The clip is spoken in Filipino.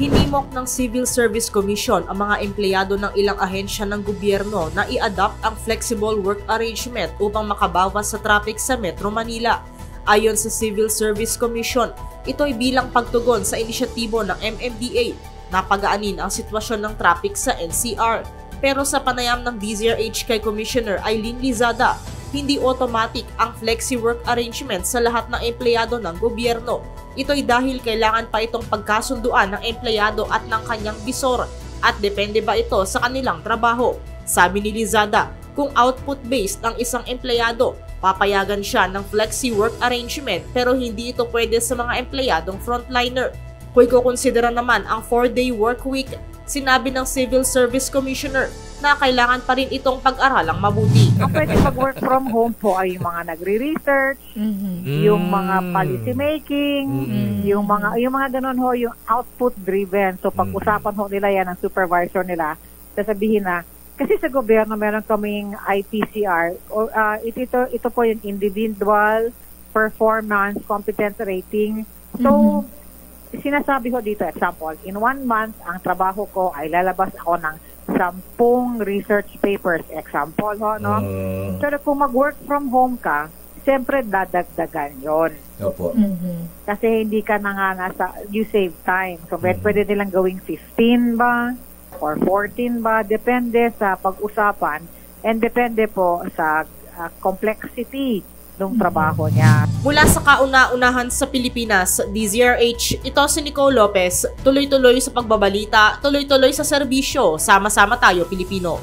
Hinimok ng Civil Service Commission ang mga empleyado ng ilang ahensya ng gobyerno na i-adopt ang flexible work arrangement upang makabawas sa traffic sa Metro Manila. Ayon sa Civil Service Commission, ito ay bilang pagtugon sa inisyatibo ng MMDA na pagaanin ang sitwasyon ng traffic sa NCR. Pero sa panayam ng DZRH kay Commissioner Eileen Lizada, hindi automatic ang flexi-work arrangement sa lahat ng empleyado ng gobyerno. Ito'y dahil kailangan pa itong pagkasunduan ng empleyado at ng kanyang bisor at depende ba ito sa kanilang trabaho. Sabi ni Lizada, kung output-based ang isang empleyado, papayagan siya ng flexi-work arrangement pero hindi ito pwede sa mga empleyadong frontliner. Kung kukonsidera naman ang 4-day work week, sinabi ng Civil Service Commissioner na kailangan pa rin itong pag-aralang mabuti. Ang pwede mag-work from home po ay yung mga nagre-research, yung mga policy making, yung mga ganun ho, yung output driven. So pag-usapan ho nila yan ng supervisor nila, sasabihin na, kasi sa gobyerno meron kaming IPCR, ito po yung individual performance competence rating. So sinasabi ko dito, example, in 1 month, ang trabaho ko ay lalabas ako ng 10 research papers, example, ho, no? Pero kung mag-work from home ka, siyempre dadagdagan yon. Opo. Kasi hindi ka na nga you save time. So, pwede nilang gawing 15 ba? Or 14 ba? Depende sa pag-usapan and depende po sa complexity ng trabaho niya. Mula sa kauna-unahan sa Pilipinas, DZRH, ito si Nicole Lopez, tuloy-tuloy sa pagbabalita, tuloy-tuloy sa serbisyo, sama-sama tayo Pilipino.